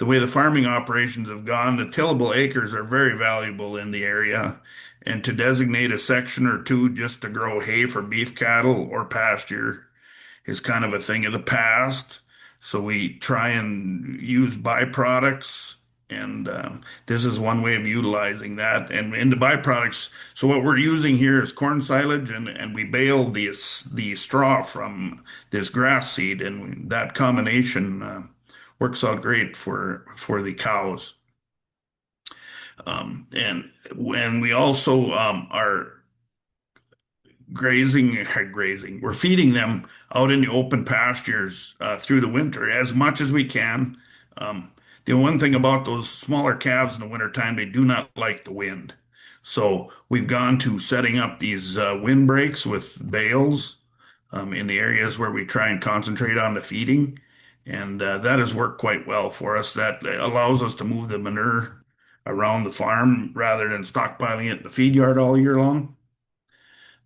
S8: way the farming operations have gone, the tillable acres are very valuable in the area. And to designate a section or two just to grow hay for beef cattle or pasture is kind of a thing of the past. So we try and use byproducts, and this is one way of utilizing that. And in the byproducts, so what we're using here is corn silage, and we bale the straw from this grass seed, and that combination works out great for the cows. And when we also are grazing. We're feeding them out in the open pastures through the winter as much as we can. Um, the one thing about those smaller calves in the wintertime, they do not like the wind. So we've gone to setting up these wind breaks with bales in the areas where we try and concentrate on the feeding. And that has worked quite well for us. That allows us to move the manure around the farm rather than stockpiling it in the feed yard all year long.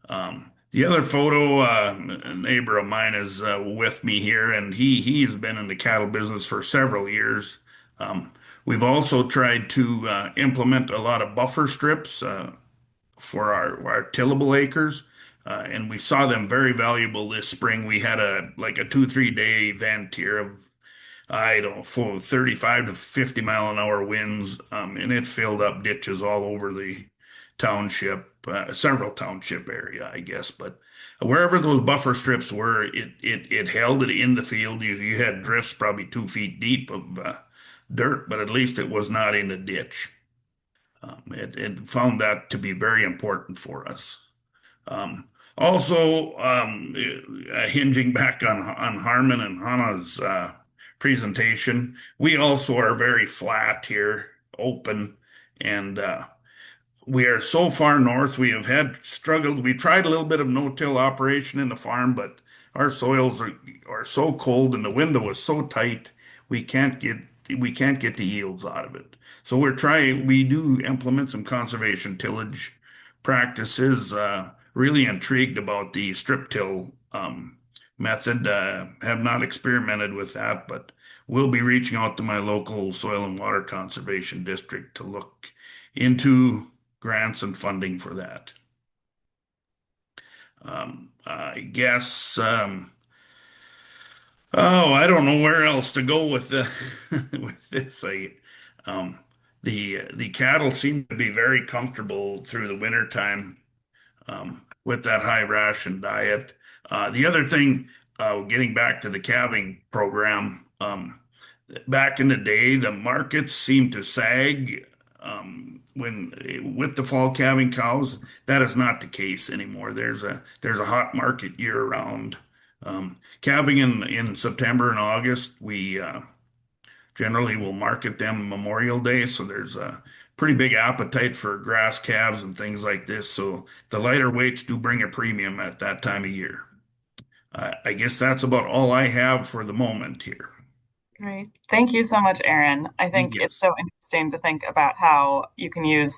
S8: The other photo, a neighbor of mine is with me here, and he's been in the cattle business for several years. Um, we've also tried to implement a lot of buffer strips for our tillable acres, and we saw them very valuable this spring. We had a 2 3 day event here of, I don't know, full 35 to 50 mile an hour winds, and it filled up ditches all over the township, several township area, I guess. But wherever those buffer strips were, it held it in the field. You had drifts probably 2 feet deep of dirt, but at least it was not in the ditch. It found that to be very important for us. Um, Also, hinging back on Harmon and Hannah's presentation, we also are very flat here, open, and we are so far north. We have had struggled. We tried a little bit of no-till operation in the farm, but our soils are so cold and the window is so tight, we can't get we can't get the yields out of it. So we're trying. We do implement some conservation tillage practices. Really intrigued about the strip till method. Have not experimented with that, but will be reaching out to my local soil and water conservation district to look into grants and funding for that. I guess, oh, I don't know where else to go with the with this. Um, the cattle seem to be very comfortable through the winter time with that high ration diet. The other thing, getting back to the calving program, back in the day, the markets seemed to sag when with the fall calving cows. That is not the case anymore. There's a hot market year round. Calving in September and August, we generally will market them Memorial Day, so there's a pretty big appetite for grass calves and things like this. So the lighter weights do bring a premium at that time of year. I guess that's about all I have for the moment here.
S1: Great. Thank you so much, Aaron. I think it's
S8: Yes.
S1: so interesting to think about how you can use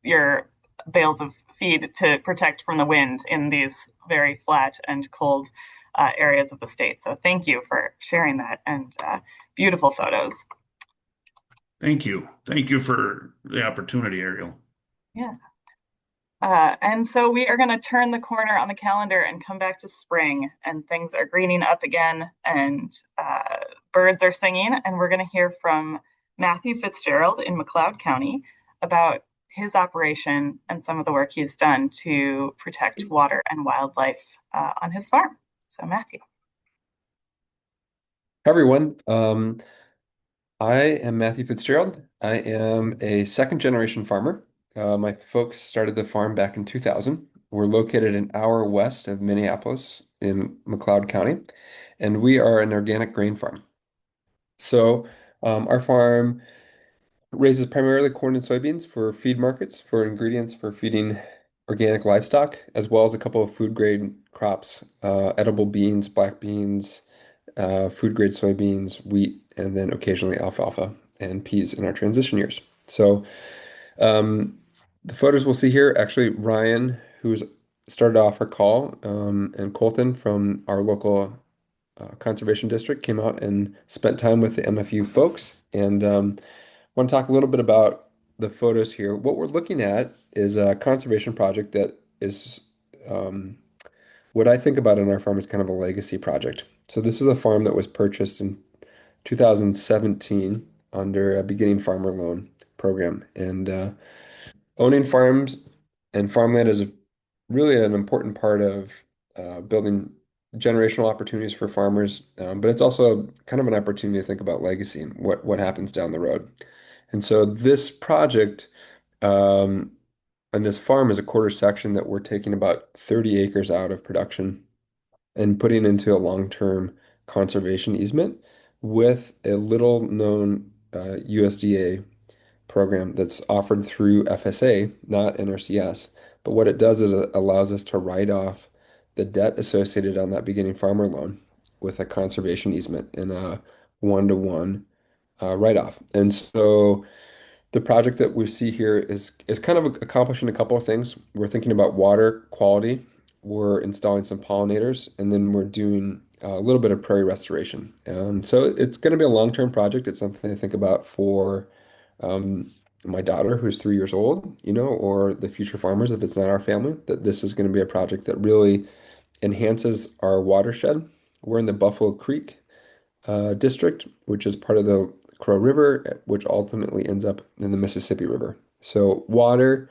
S1: your bales of feed to protect from the wind in these very flat and cold areas of the state. So thank you for sharing that and beautiful photos.
S8: Thank you. Thank you for the opportunity, Ariel.
S1: Yeah. And so we are going to turn the corner on the calendar and come back to spring, and things are greening up again, and birds are singing. And we're going to hear from Matthew Fitzgerald in McLeod County about his operation and some of the work he's done to protect water and wildlife on his farm. So, Matthew.
S9: Hi, everyone. I am Matthew Fitzgerald. I am a second generation farmer. My folks started the farm back in 2000. We're located an hour west of Minneapolis in McLeod County, and we are an organic grain farm. So, our farm raises primarily corn and soybeans for feed markets, for ingredients for feeding organic livestock, as well as a couple of food grade crops, edible beans, black beans, food grade soybeans, wheat, and then occasionally alfalfa and peas in our transition years. So the photos we'll see here, actually Ryan, who's started off our call, and Colton from our local conservation district came out and spent time with the MFU folks. And want to talk a little bit about the photos here. What we're looking at is a conservation project that is what I think about in our farm is kind of a legacy project. So this is a farm that was purchased in 2017 under a beginning farmer loan program. And owning farms and farmland is really an important part of building generational opportunities for farmers, but it's also kind of an opportunity to think about legacy and what happens down the road. And so this project um, and this farm is a quarter section that we're taking about 30 acres out of production and putting into a long-term conservation easement with a little known USDA program that's offered through FSA, not NRCS. But what it does is it allows us to write off the debt associated on that beginning farmer loan with a conservation easement and a one-to-one write-off. And so the project that we see here is kind of accomplishing a couple of things. We're thinking about water quality. We're installing some pollinators, and then we're doing a little bit of prairie restoration. So it's going to be a long-term project. It's something to think about for my daughter, who's 3 years old, or the future farmers, if it's not our family, that this is going to be a project that really enhances our watershed. We're in the Buffalo Creek district, which is part of the Crow River, which ultimately ends up in the Mississippi River. So water,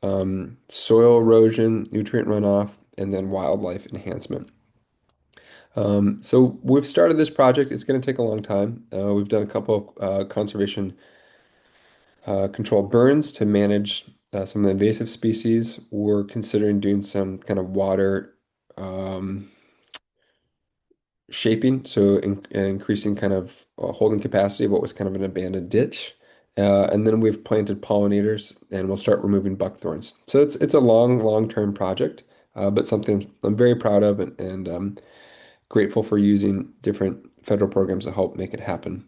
S9: soil erosion, nutrient runoff, and then wildlife enhancement. So we've started this project. It's going to take a long time. We've done a couple of conservation controlled burns to manage some of the invasive species. We're considering doing some kind of water shaping, so increasing kind of holding capacity of what was kind of an abandoned ditch. And then we've planted pollinators and we'll start removing buckthorns. So it's a long-term project, but something I'm very proud of and grateful for using different federal programs to help make it happen.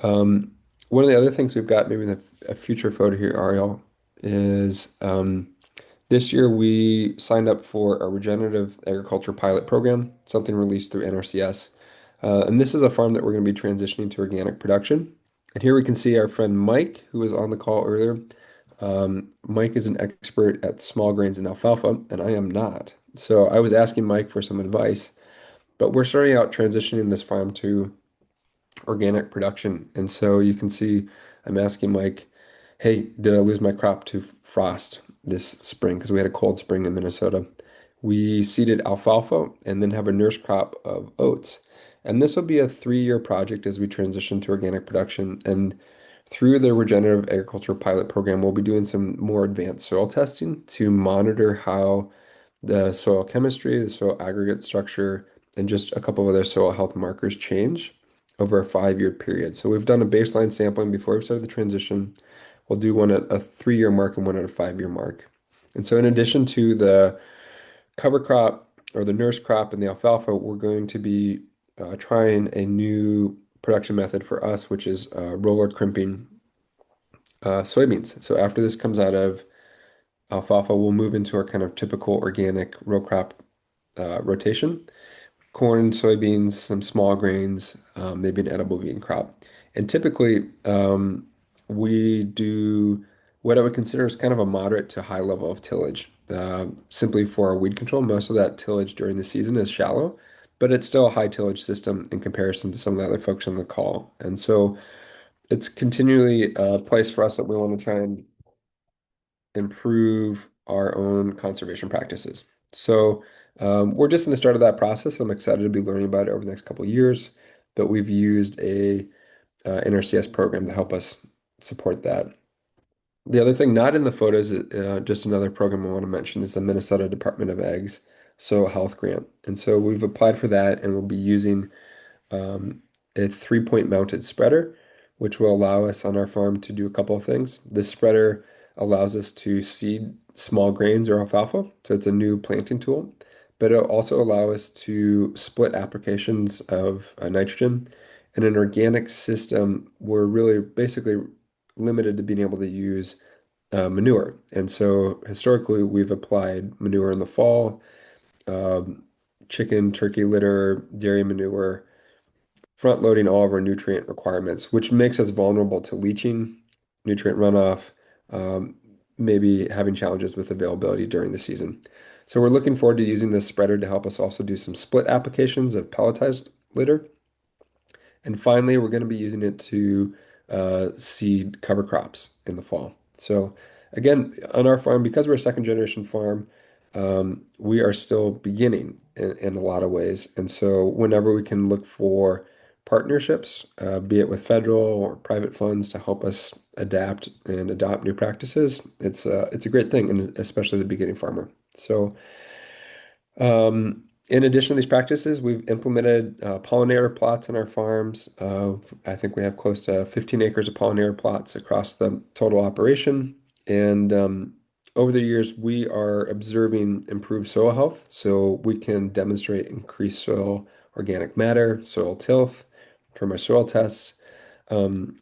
S9: One of the other things we've got, maybe in a future photo here, Ariel, is this year we signed up for a regenerative agriculture pilot program, something released through NRCS. And this is a farm that we're going to be transitioning to organic production. And here we can see our friend Mike, who was on the call earlier, Mike is an expert at small grains and alfalfa, and I am not. So I was asking Mike for some advice, but we're starting out transitioning this farm to organic production. And so you can see I'm asking Mike, hey, did I lose my crop to frost this spring? Because we had a cold spring in Minnesota. We seeded alfalfa and then have a nurse crop of oats. And this will be a 3-year project as we transition to organic production. And through the regenerative agriculture pilot program, we'll be doing some more advanced soil testing to monitor how the soil chemistry, the soil aggregate structure, and just a couple of other soil health markers change over a 5-year period. So we've done a baseline sampling before we started the transition. We'll do one at a 3-year mark and one at a 5-year mark. And so in addition to the cover crop or the nurse crop and the alfalfa, we're going to be trying a new production method for us, which is roller crimping soybeans. So after this comes out of alfalfa, we'll move into our kind of typical organic row crop rotation. Corn, soybeans, some small grains, maybe an edible bean crop. And typically, we do what I would consider is kind of a moderate to high level of tillage, simply for our weed control. Most of that tillage during the season is shallow, but it's still a high tillage system in comparison to some of the other folks on the call. And so it's continually a place for us that we want to try and improve our own conservation practices. So we're just in the start of that process. I'm excited to be learning about it over the next couple of years, but we've used a NRCS program to help us support that. The other thing not in the photos, just another program I want to mention is the Minnesota Department of Ag's Soil Health Grant. And so we've applied for that and we'll be using a 3-point mounted spreader, which will allow us on our farm to do a couple of things. This spreader allows us to seed small grains or alfalfa, so it's a new planting tool, but it'll also allow us to split applications of nitrogen. In an organic system, we're really basically limited to being able to use manure. And so historically, we've applied manure in the fall, um, chicken, turkey litter, dairy manure, front loading all of our nutrient requirements, which makes us vulnerable to leaching, nutrient runoff, um, maybe having challenges with availability during the season. So we're looking forward to using this spreader to help us also do some split applications of pelletized litter. And finally, we're going to be using it to seed cover crops in the fall. So again, on our farm, because we're a second generation farm, we are still beginning in a lot of ways. And so whenever we can look for partnerships, be it with federal or private funds to help us adapt and adopt new practices, it's a great thing, and especially as a beginning farmer. So in addition to these practices, we've implemented pollinator plots on our farms. I think we have close to 15 acres of pollinator plots across the total operation. And over the years, we are observing improved soil health. So we can demonstrate increased soil organic matter, soil tilth from our soil tests.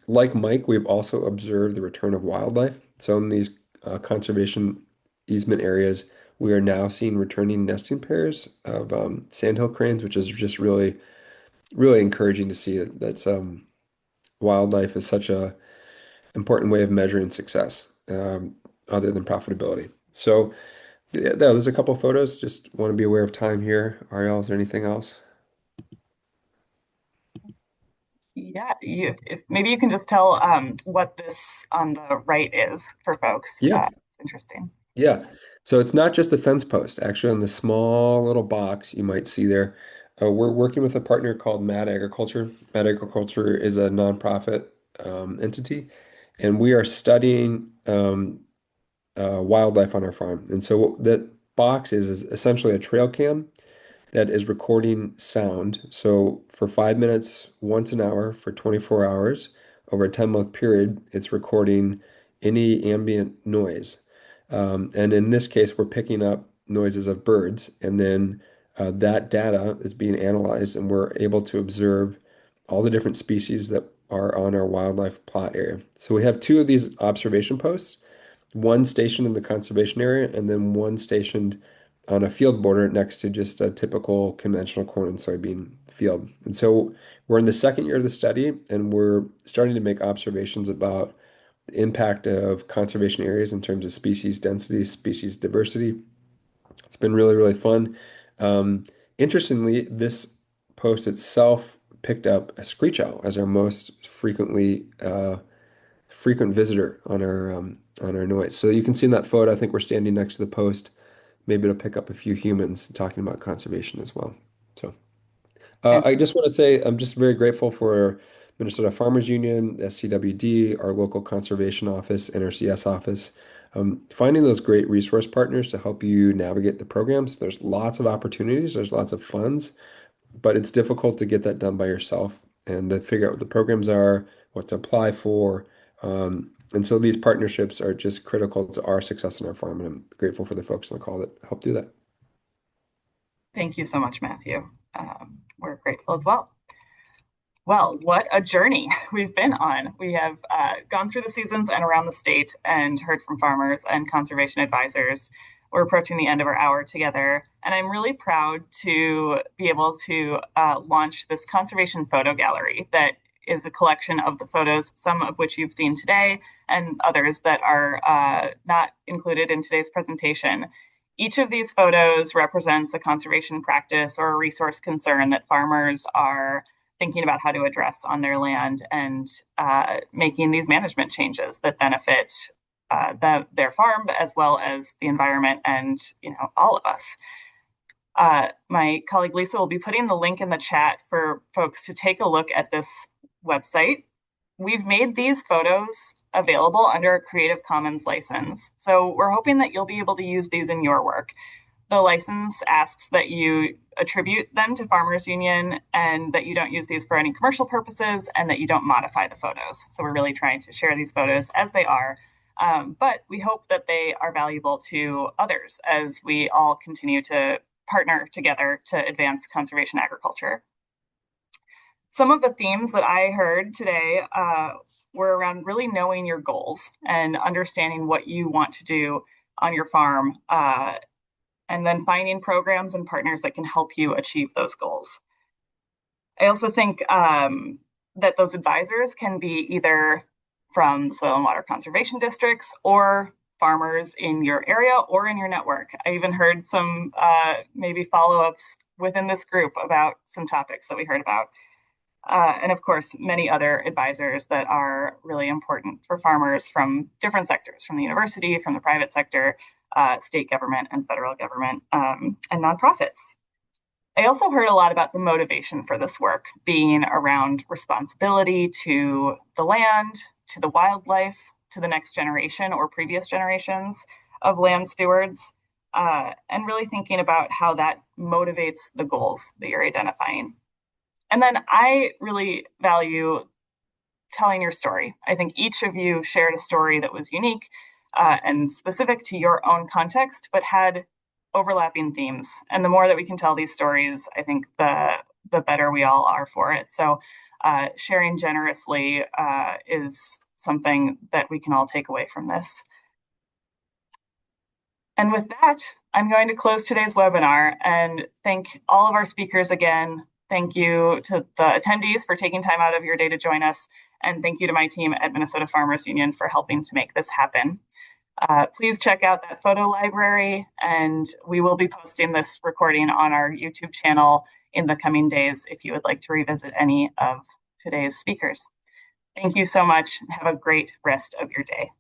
S9: Like Mike, we've also observed the return of wildlife. So in these conservation easement areas, we are now seeing returning nesting pairs of sandhill cranes, which is just really, really encouraging to see that wildlife is such a important way of measuring success, other than profitability. So yeah, there's a couple of photos. Just want to be aware of time here. Ariel, is there anything else?
S1: Yeah, maybe you can just tell what this on the right is for folks.
S9: Yeah.
S1: It's interesting.
S9: Yeah. So it's not just the fence post. Actually, on the small little box you might see there, we're working with a partner called Mad Agriculture. Mad Agriculture is a nonprofit entity, and we are studying wildlife on our farm. And so what that box is essentially a trail cam that is recording sound. So for 5 minutes, once an hour, for 24 hours, over a 10-month period, it's recording any ambient noise. And in this case, we're picking up noises of birds, and then that data is being analyzed, and we're able to observe all the different species that are on our wildlife plot area. So we have two of these observation posts, one stationed in the conservation area, and then one stationed on a field border next to just a typical conventional corn and soybean field. And so we're in the second year of the study, and we're starting to make observations about the impact of conservation areas in terms of species density, species diversity. It's been really, really fun. Um, Interestingly, this post itself picked up a screech owl as our most frequent visitor on our noise. So you can see in that photo, I think we're standing next to the post. Maybe it'll pick up a few humans talking about conservation as well. So
S1: And
S9: I just want to say I'm just very grateful for Minnesota Farmers Union, SCWD, our local conservation office, NRCS office, finding those great resource partners to help you navigate the programs. There's lots of opportunities, there's lots of funds, but it's difficult to get that done by yourself and to figure out what the programs are, what to apply for. And so these partnerships are just critical to our success in our farm, and I'm grateful for the folks on the call that help do that.
S1: thank you so much, Matthew. We're grateful as well. Well, what a journey we've been on. We have gone through the seasons and around the state and heard from farmers and conservation advisors. We're approaching the end of our hour together, and I'm really proud to be able to launch this conservation photo gallery that is a collection of the photos, some of which you've seen today, and others that are not included in today's presentation. Each of these photos represents a conservation practice or a resource concern that farmers are thinking about how to address on their land and making these management changes that benefit their farm as well as the environment and all of us. My colleague Lisa will be putting the link in the chat for folks to take a look at this website. We've made these photos available under a Creative Commons license, so we're hoping that you'll be able to use these in your work. The license asks that you attribute them to Farmers Union and that you don't use these for any commercial purposes and that you don't modify the photos. So we're really trying to share these photos as they are. But we hope that they are valuable to others as we all continue to partner together to advance conservation agriculture. Some of the themes that I heard today were around really knowing your goals and understanding what you want to do on your farm, and then finding programs and partners that can help you achieve those goals. I also think that those advisors can be either from the soil and water conservation districts or farmers in your area or in your network. I even heard some maybe follow-ups within this group about some topics that we heard about. And of course, many other advisors that are really important for farmers from different sectors, from the university, from the private sector, state government and federal government, and nonprofits. I also heard a lot about the motivation for this work being around responsibility to the land, to the wildlife, to the next generation or previous generations of land stewards, and really thinking about how that motivates the goals that you're identifying. And then I really value telling your story. I think each of you shared a story that was unique and specific to your own context, but had overlapping themes. And the more that we can tell these stories, I think the better we all are for it. So sharing generously is something that we can all take away from this. And with that, I'm going to close today's webinar and thank all of our speakers again. Thank you to the attendees for taking time out of your day to join us. And thank you to my team at Minnesota Farmers Union for helping to make this happen. Please check out that photo library, and we will be posting this recording on our YouTube channel in the coming days if you would like to revisit any of today's speakers. Thank you so much, and have a great rest of your day.